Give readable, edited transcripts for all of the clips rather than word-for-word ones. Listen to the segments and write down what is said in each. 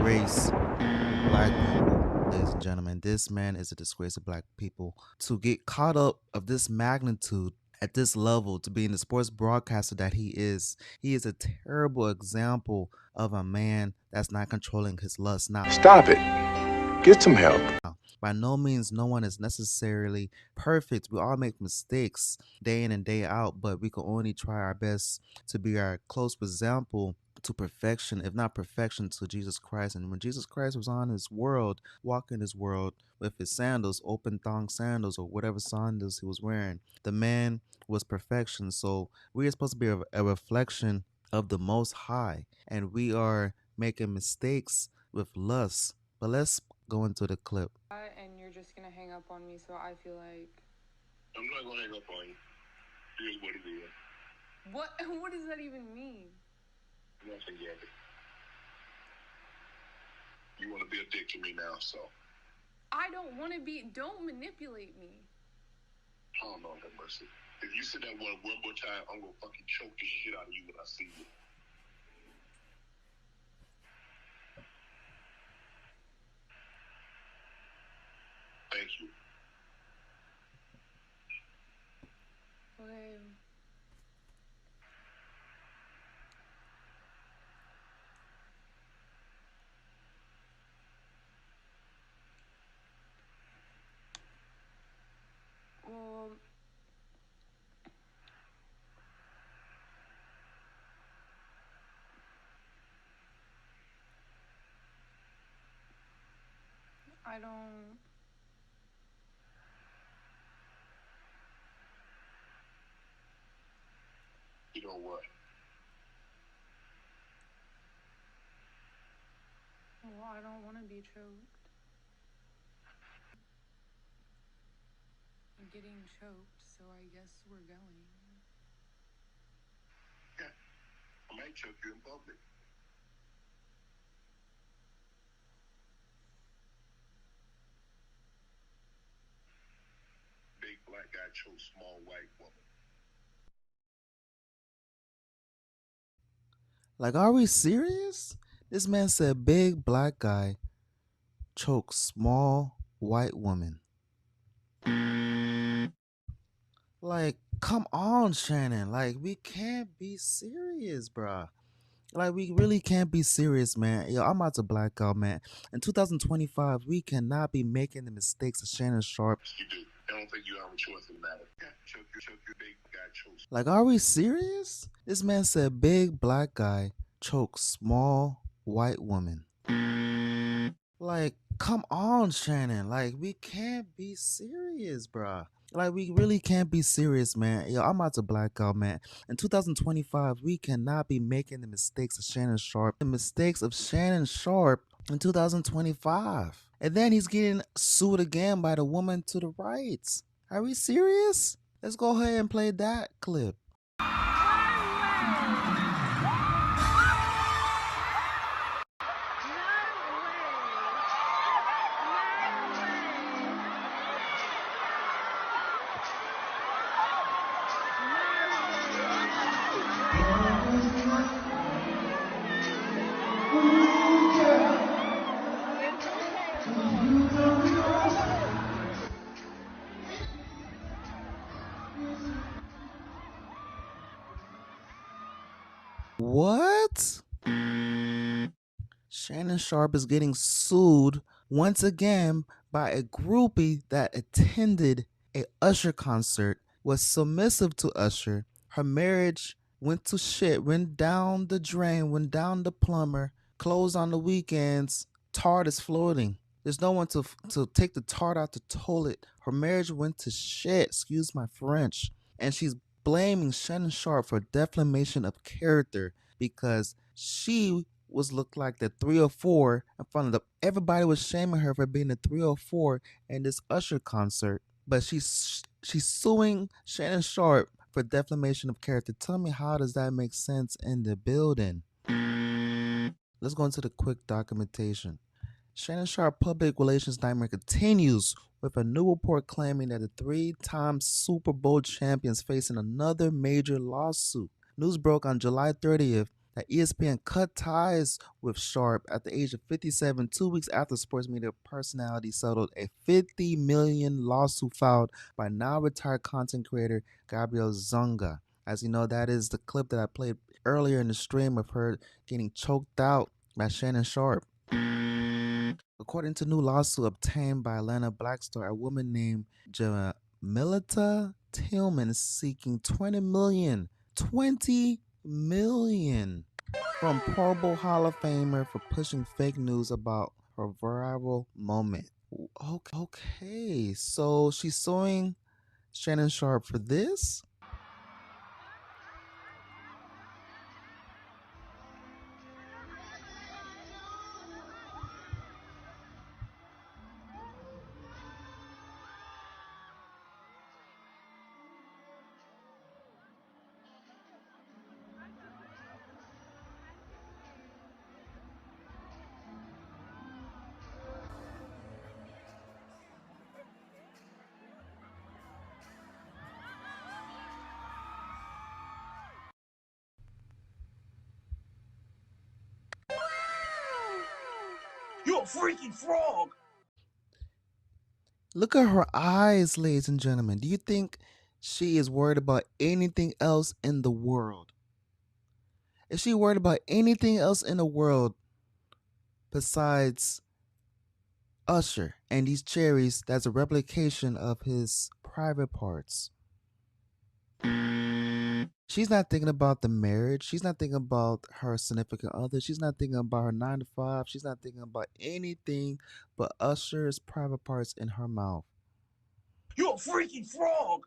disgrace black people, ladies and gentlemen. This man is a disgrace of black people. To get caught up of this magnitude at this level, to being the sports broadcaster that he is a terrible example of a man that's not controlling his lust. Now, Stop it. Get some help. by no means, no one is necessarily perfect. We all make mistakes day in and day out, but we can only try our best to be our close example to perfection, if not perfection, to Jesus Christ. And when Jesus Christ was on his world, walking his world with his sandals, open thong sandals, or whatever sandals he was wearing, the man was perfection. So we are supposed to be a reflection of the Most High, and we are making mistakes with lust. But let's go into the clip. And you're just gonna hang up on me, so I feel like I'm not gonna hang up on you. Here's what it is. what does that even mean? Nothing yet. You want to be a dick to me now, so. I don't want to be. Don't manipulate me. Oh, Lord have mercy. If you say that one more time, I'm gonna fucking choke the shit out of you when I see you. Thank you. Okay. Well, I don't. You know what? Well, I don't want to be choked. I'm getting choked, so I guess we're going. Yeah. I might choke you in public. Big black guy choke small white woman. Like, are we serious? This man said big black guy chokes small white woman. Like, come on, Shannon. Like, we can't be serious, bruh. Like, we really can't be serious, man. Yo, I'm about to black out, man. In 2025, we cannot be making the mistakes of Shannon Sharpe. You do. I don't think you have a choice in the matter. Yeah. Choke you, big guy choke. Like, are we serious? This man said big black guy chokes small white woman. Like, come on, Shannon. Like, we can't be serious, bruh. Like, we really can't be serious, man. Yo, I'm about to black out, man. In 2025, we cannot be making the mistakes of Shannon Sharpe. The mistakes of Shannon Sharpe in 2025. And then he's getting sued again by the woman to the right. Are we serious? Let's go ahead and play that clip. What? Shannon Sharpe is getting sued once again by a groupie that attended a Usher concert, was submissive to Usher. Her marriage went to shit, went down the drain, went down the plumber, closed on the weekends, tart is floating. There's no one to take the tart out the toilet. Her marriage went to shit, excuse my French. And she's blaming Shannon Sharpe for defamation of character because she was looked like the 304 in front of everybody was shaming her for being the 304 in this Usher concert. But she's suing Shannon Sharpe for defamation of character. Tell me, how does that make sense in the building? Let's go into the quick documentation. Shannon Sharpe public relations nightmare continues with a new report claiming that the three-time Super Bowl champions facing another major lawsuit. News broke on July 30th that ESPN cut ties with Sharpe at the age of 57, 2 weeks after sports media personality settled a $50 million lawsuit filed by now retired content creator Gabrielle Zunga. As you know, that is the clip that I played earlier in the stream of her getting choked out by Shannon Sharpe. According to new lawsuit obtained by Atlanta Black Star, a woman named Jamilita Tillman is seeking $20 million from Pro Bowl Hall of Famer for pushing fake news about her viral moment. Okay, so she's suing Shannon Sharpe for this? You're a freaking frog! Look at her eyes, ladies and gentlemen. Do you think she is worried about anything else in the world? Is she worried about anything else in the world besides Usher and these cherries that's a replication of his private parts? She's not thinking about the marriage. She's not thinking about her significant other. She's not thinking about her 9 to 5. She's not thinking about anything but Usher's private parts in her mouth. You're a freaking frog!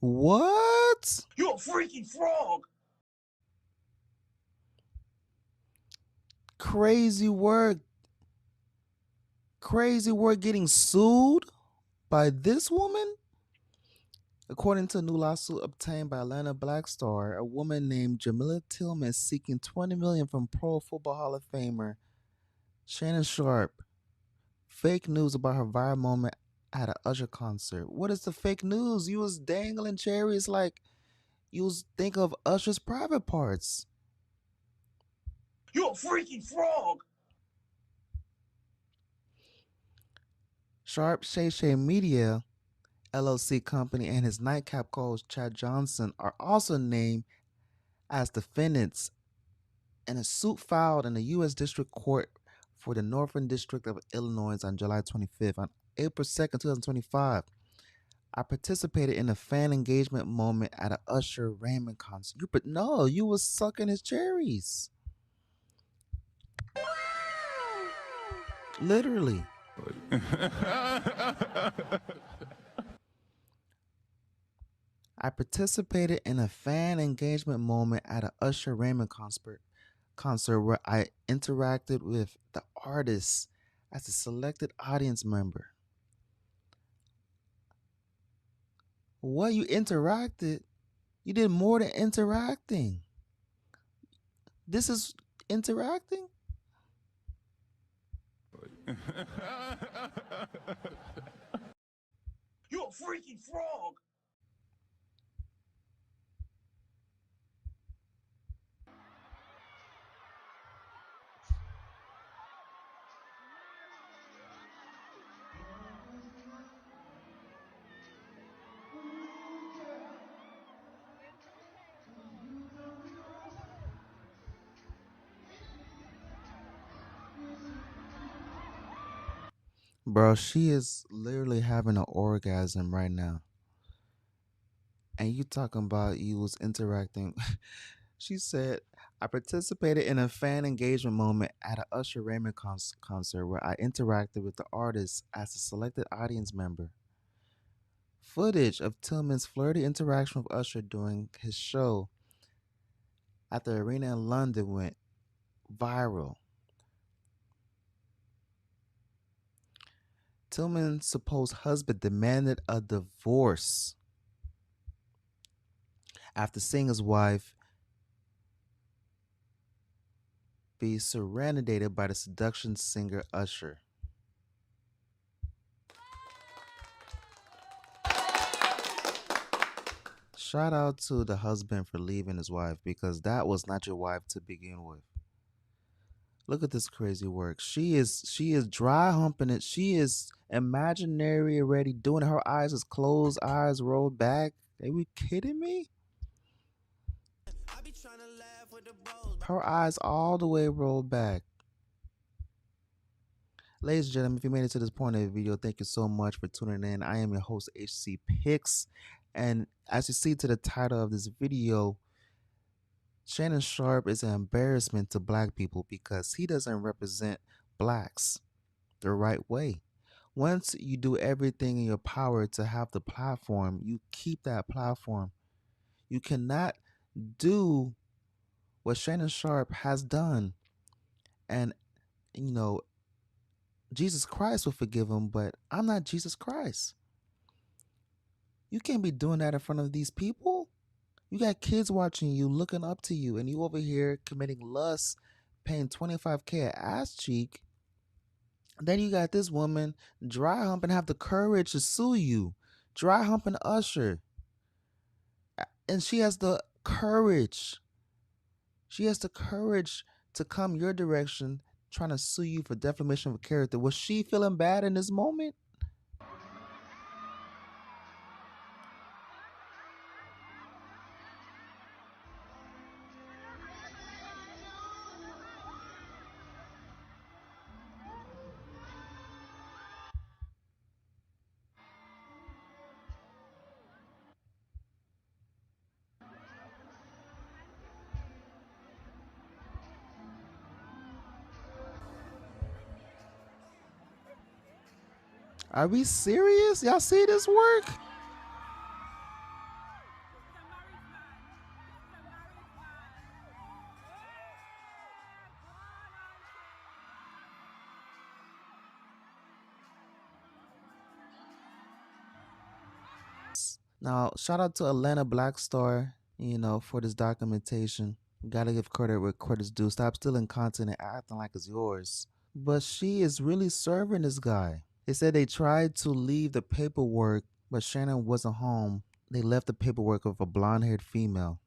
What? You're a freaking frog! Crazy work. Crazy work getting sued by this woman? According to a new lawsuit obtained by Atlanta Black Star, a woman named Jamila Tillman is seeking $20 million from Pro Football Hall of Famer Shannon Sharpe. Fake news about her viral moment at an Usher concert. What is the fake news? You was dangling cherries like you was thinking of Usher's private parts. You're a freaking frog! Sharpe Shay Shay Media LLC company and his nightcap co-host Chad Johnson are also named as defendants in a suit filed in the U.S. District Court for the Northern District of Illinois on July 25th. On April 2nd, 2025, I participated in a fan engagement moment at an Usher Raymond concert. You was sucking his cherries. Literally. I participated in a fan engagement moment at an Usher Raymond concert where I interacted with the artist as a selected audience member. What, you interacted? You did more than interacting. This is interacting? You're a freaking frog! Bro, she is literally having an orgasm right now. And you talking about you was interacting. She said, I participated in a fan engagement moment at an Usher Raymond concert where I interacted with the artist as a selected audience member. Footage of Tillman's flirty interaction with Usher during his show at the arena in London went viral. Tillman's supposed husband demanded a divorce after seeing his wife be serenaded by the seduction singer Usher. Shout out to the husband for leaving his wife because that was not your wife to begin with. Look at this crazy work. She is dry humping it. She is imaginary already doing it. Her eyes is closed, eyes rolled back. Are we kidding me? Her eyes all the way rolled back. Ladies and gentlemen, if you made it to this point of the video, thank you so much for tuning in. I am your host, HC Picks. And as you see to the title of this video, Shannon Sharpe is an embarrassment to black people because he doesn't represent blacks the right way. Once you do everything in your power to have the platform, you keep that platform. You cannot do what Shannon Sharpe has done. And, you know, Jesus Christ will forgive him, but I'm not Jesus Christ. You can't be doing that in front of these people. You got kids watching you, looking up to you, and you over here committing lust, paying 25K a ass cheek. Then you got this woman dry humping, have the courage to sue you, dry humping Usher, and she has the courage. She has the courage to come your direction, trying to sue you for defamation of character. Was she feeling bad in this moment? Are we serious? Y'all see this work? Now, shout out to Atlanta Blackstar, for this documentation. Gotta give credit where credit's due. Stop stealing content and acting like it's yours. But she is really serving this guy. They said they tried to leave the paperwork, but Shannon wasn't home. They left the paperwork of a blonde haired female.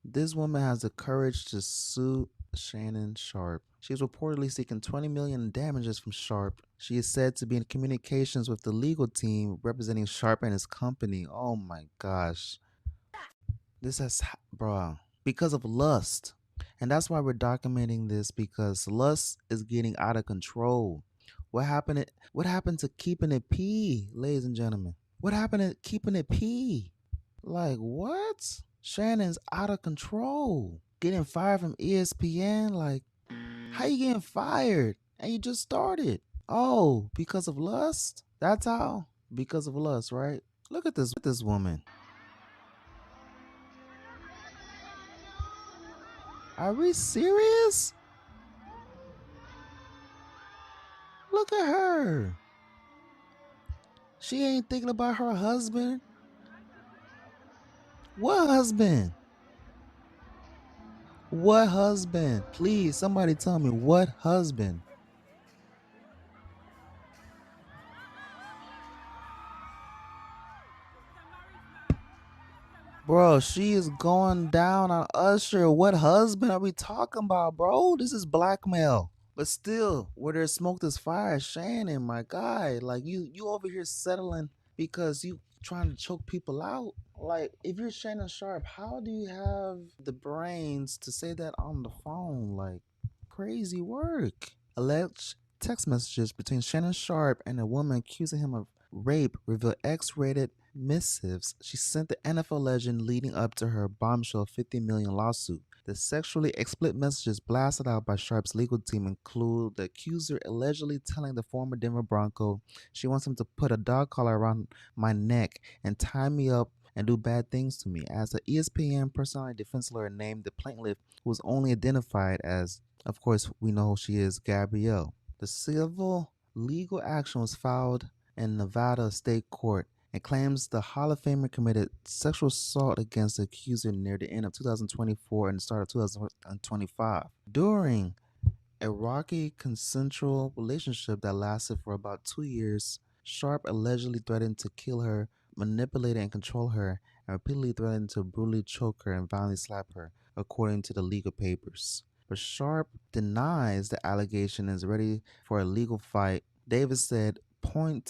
This woman has the courage to sue Shannon Sharpe. She is reportedly seeking $20 million in damages from Sharpe. She is said to be in communications with the legal team representing Sharpe and his company. Oh my gosh. This has, bruh, because of lust. And that's why we're documenting this, because lust is getting out of control. What happened to keeping it P, ladies and gentlemen? What happened to keeping it P? Like, what? Shannon's out of control. Getting fired from ESPN? Like, how you getting fired? And you just started. Oh, because of lust? That's how? Because of lust, right? Look at this woman. Are we serious? Look at her. She ain't thinking about her husband. What husband? What husband? Please, somebody tell me, what husband? Bro, she is going down on Usher. What husband are we talking about, bro? This is blackmail. But still, where there's smoke, there's fire. Shannon, my guy, like you over here settling because you trying to choke people out. Like, if you're Shannon Sharpe, how do you have the brains to say that on the phone? Like, crazy work. Alleged text messages between Shannon Sharpe and a woman accusing him of rape reveal X-rated missives she sent the NFL legend leading up to her bombshell $50 million lawsuit. The sexually explicit messages blasted out by Sharpe's legal team include the accuser allegedly telling the former Denver Bronco she wants him to put a dog collar around my neck and tie me up and do bad things to me. As the ESPN personality defense lawyer named the plaintiff, who was only identified as, of course, we know who she is, Gabrielle. The civil legal action was filed in Nevada state court and claims the Hall of Famer committed sexual assault against the accuser near the end of 2024 and the start of 2025. During a rocky consensual relationship that lasted for about 2 years. Sharp allegedly threatened to kill her, manipulate and control her, and repeatedly threatened to brutally choke her and violently slap her, according to the legal papers. But Sharp denies the allegation and is ready for a legal fight. Davis said, pointing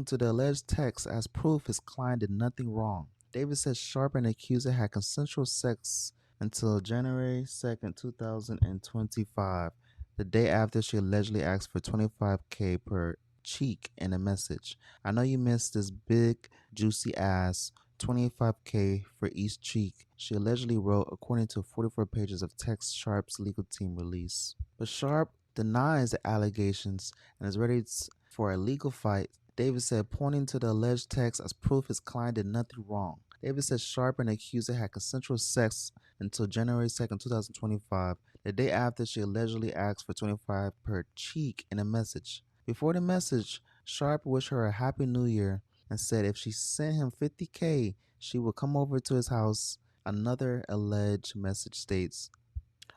to the alleged text as proof his client did nothing wrong. Davis said Sharp and the accuser had consensual sex until January 2nd, 2025, the day after she allegedly asked for 25K per cheek in a message. I know you missed this big, juicy ass. 25K for each cheek, she allegedly wrote, according to 44 pages of text Sharp's legal team released. But Sharp denies the allegations and is ready for a legal fight. Davis said, pointing to the alleged text as proof his client did nothing wrong. Davis said Sharp and the accuser had consensual sex until January 2nd, 2025, the day after she allegedly asked for 25 per cheek in a message. Before the message, Sharp wished her a happy new year and said if she sent him 50K, she would come over to his house. Another alleged message states,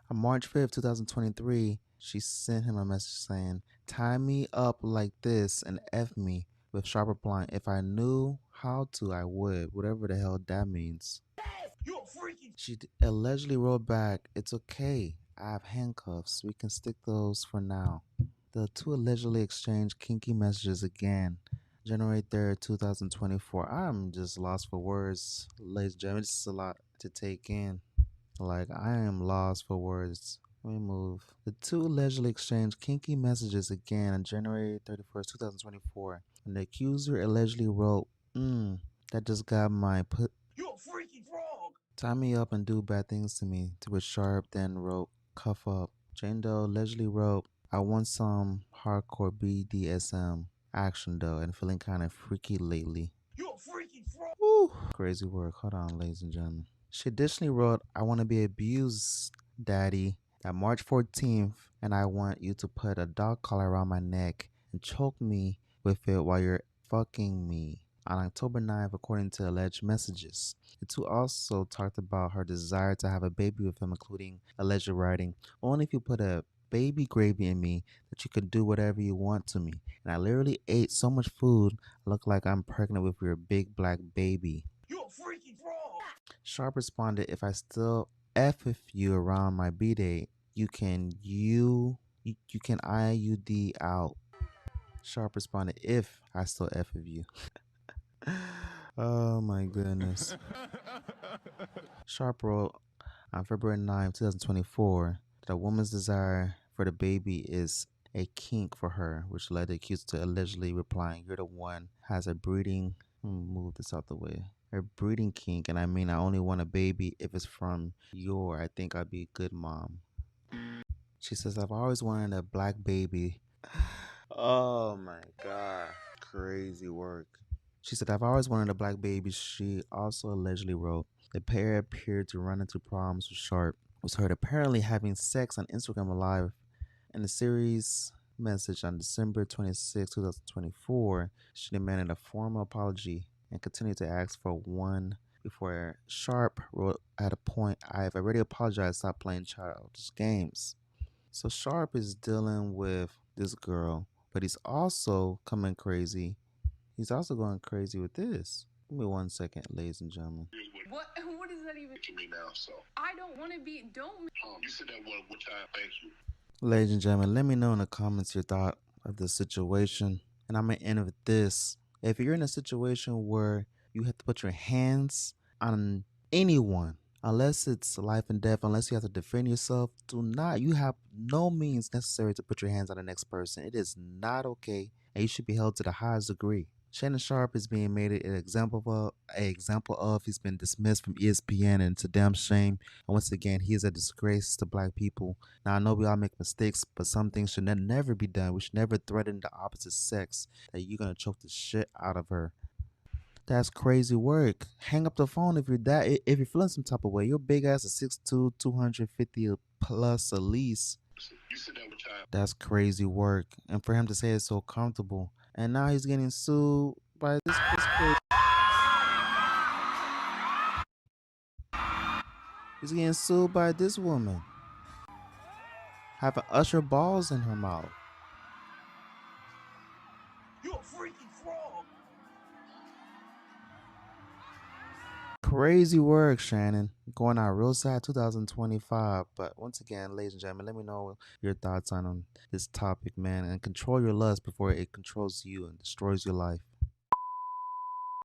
on March 5th, 2023, she sent him a message saying, tie me up like this and F me, with Sharp replying, if I knew how to, I would, whatever the hell that means. You a freaking. She allegedly wrote back, it's okay, I have handcuffs, we can stick those for now. The two allegedly exchanged kinky messages again. January 3rd, 2024. I'm just lost for words, ladies and gentlemen. This is a lot to take in. Like, I am lost for words. Let me move. The two allegedly exchanged kinky messages again on January 31st, 2024. And the accuser allegedly wrote, that just got my put. You a freaking frog. Tie me up and do bad things to me. To which Sharp then wrote, cuff up. Jane Doe allegedly wrote, I want some hardcore BDSM action though, and feeling kind of freaky lately. You a freaking frog. Woo! Crazy work. Hold on, ladies and gentlemen. She additionally wrote, I want to be abused, daddy, at March 14th, and I want you to put a dog collar around my neck and choke me with it while you're fucking me. On October 9th, according to alleged messages. The two also talked about her desire to have a baby with him, including alleged writing, only if you put a baby gravy in me that you could do whatever you want to me. And I literally ate so much food, I look like I'm pregnant with your big black baby. You a freaking frog. Sharp responded, if I still F with you around my B-day, you can IUD out. Sharp responded, if I still F with you. Oh my goodness. Sharp wrote on February 9th, 2024, that a woman's desire for the baby is a kink for her, which led the accuser to allegedly replying, you're the one has a breeding, move this out the way, a breeding kink, and I mean I only want a baby if it's from your, I think I'd be a good mom. She says, I've always wanted a black baby. Oh my God. Crazy work. She said, I've always wanted a black baby. She also allegedly wrote, the pair appeared to run into problems with Sharp, was heard apparently having sex on Instagram Live. In the series message on December 26, 2024, she demanded a formal apology and continued to ask for one before Sharp wrote at a point, I've already apologized, stop playing childish games. So Sharp is dealing with this girl, but he's also coming crazy. He's also going crazy with this. Give me 1 second, ladies and gentlemen. What? What is that even? To me now, so. I don't want to be. Don't. You said that one time. Thank you. Ladies and gentlemen, let me know in the comments your thought of the situation. And I'm going to end with this. If you're in a situation where you have to put your hands on anyone, unless it's life and death, unless you have to defend yourself, you have no means necessary to put your hands on the next person. It is not okay, and you should be held to the highest degree. Shannon Sharpe is being made an example of. He's been dismissed from ESPN, and it's a damn shame. And once again, he is a disgrace to black people. Now, I know we all make mistakes, but some things should never be done. We should never threaten the opposite sex that you're going to choke the shit out of her. That's crazy work. Hang up the phone if you're feeling some type of way. Your big ass is 6'2", 250 plus at least. You said that one time. That's crazy work. And for him to say it's so comfortable. And now he's getting sued by this crazy. He's getting sued by this woman. having Usher balls in her mouth. You're a freaking frog. Crazy work, Shannon. Going out real sad 2025. But once again, ladies and gentlemen, let me know your thoughts on this topic, man. And control your lust before it controls you and destroys your life.